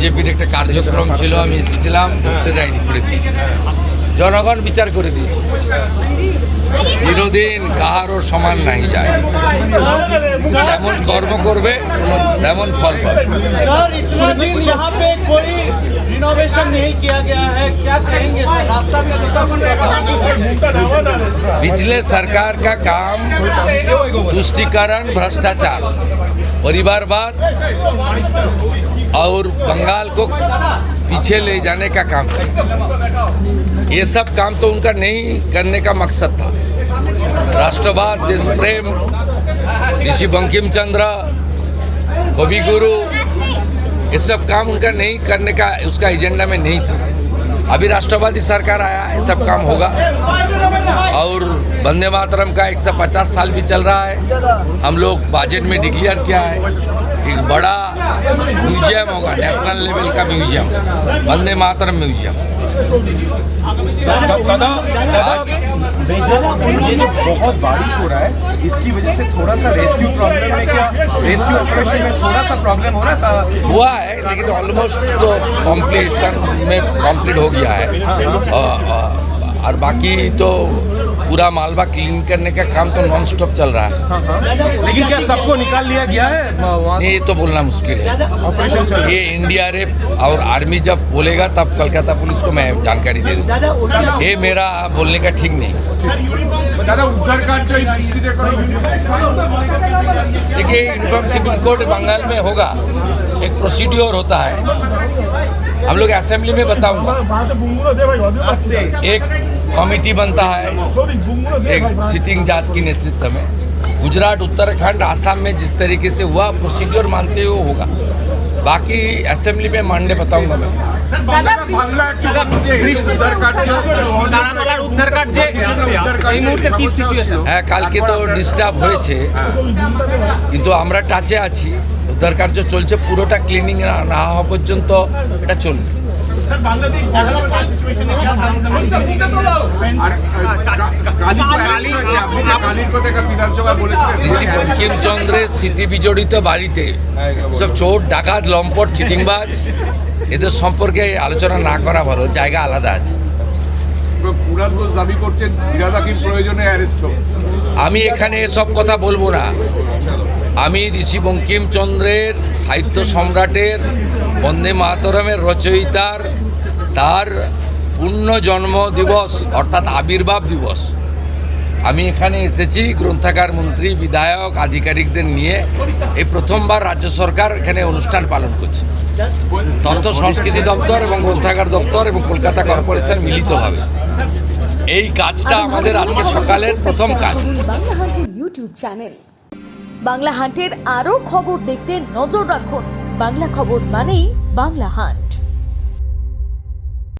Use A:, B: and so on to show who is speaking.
A: বিজেপির একটা কার্যক্রম ছিল, আমি এসেছিলাম, ঢুকতে দেয়নি, করে দিয়েছি। জনগণ বিচার করে দিয়েছে। চিরদিন কাহারও সমান নাই যায়, যেমন কর্ম করবে তেমন ফল পাবে।
B: सर इतना दिन यहाँ पे कोई रिनोवेशन नहीं किया गया है, क्या कहेंगे सर? रास्ता भी
A: पिछले सरकार का काम तुष्टीकरण, भ्रष्टाचार, परिवारवाद और बंगाल को पीछे ले जाने का काम था। ये सब काम तो उनका नहीं करने का मकसद था। राष्ट्रवाद, देश प्रेम, ऋषि बंकिम चंद्र, कवि गुरु, ये सब काम उनका नहीं करने का, उसका एजेंडा में नहीं था। अभी राष्ट्रवादी सरकार आया, ये सब काम होगा। और वंदे मातरम का 150 साल भी चल रहा है। हम लोग बजट में डिक्लेयर किया है एक बड़ा म्यूजियम होगा, नेशनल लेवल का म्यूजियम, वंदे मातरम म्यूजियम।
C: ये जो बहुत बारिश हो रहा है, इसकी वजह से थोड़ा सा रेस्क्यू प्रॉब्लम में, क्या रेस्क्यू ऑपरेशन में थोड़ा सा प्रॉब्लम हो रहा था?
A: हुआ है, लेकिन ऑलमोस्ट तो कंप्लीट हो गया है। और बाकी तो पूरा मालवा क्लीन करने का काम तो नॉन स्टॉप चल रहा है।
C: लेकिन क्या सबको निकाल लिया गया है वहाँ से?
A: ये तो बोलना मुश्किल है।
C: ऑपरेशन चल रहा है।
A: ये एनडीआरएफ और आर्मी जब बोलेगा तब कोलकाता पुलिस को मैं जानकारी दे दूँगा। ये मेरा बोलने का ठीक नहीं।
C: दादा उद्धार कार्य
A: देखिए, यूनिफॉर्म सिविल कोड बंगाल में होगा, एक प्रोसीड्योर होता है। हम लोग असेंबली में बताऊंगा। एक कमेटी बनता है, एक सिटिंग जज की नेतृत्व में। गुजरात, उत्तराखंड, आसाम में जिस तरीके से हुआ प्रोसीड्योर मानते हुए होगा। बाकी असेंबली में मानने बताऊंगा मैं। হ্যাঁ, কালকে তো ডিস্টার্ব হয়েছে, কিন্তু আমরা টাচে আছি। উদ্ধার কার্য চলছে, পুরোটা ক্লিনিং না হওয়া পর্যন্ত এটা চলবে। ঋষি বঙ্কিমচন্দ্রের স্মৃতি বিজড়িত বাড়িতে সব চোর, ডাকাত, লম্পট, চিটিংবাজ, এদের সম্পর্কে আলোচনা না করা ভালো, জায়গা আলাদা আছে। আমি এখানে এসব কথা বলবো না। আমি ঋষি বঙ্কিমচন্দ্রের, সাহিত্য সম্রাটের, বন্দে মাতরমের রচয়িতার, তার পূর্ণ জন্ম দিবস অর্থাৎ আবির্ভাব দিবস আমি এখানে এসেছি গ্রন্থাগার মন্ত্রী, বিধায়ক, আধিকারিকদের নিয়ে। এই প্রথমবার রাজ্য সরকার এখানে অনুষ্ঠান পালন করছে। তথ্য সংস্কৃতি দপ্তর এবং গ্রন্থাগার দপ্তর এবং কলকাতা কর্পোরেশন মিলিতভাবে এই কাজটা আমাদের আজকে সকালের প্রথম কাজ।
D: বাংলা হান্টের ইউটিউব চ্যানেল। বাংলা হান্টের আরও খবর দেখতে নজর রাখুন। বাংলা খবর মানেই বাংলা হান্ট।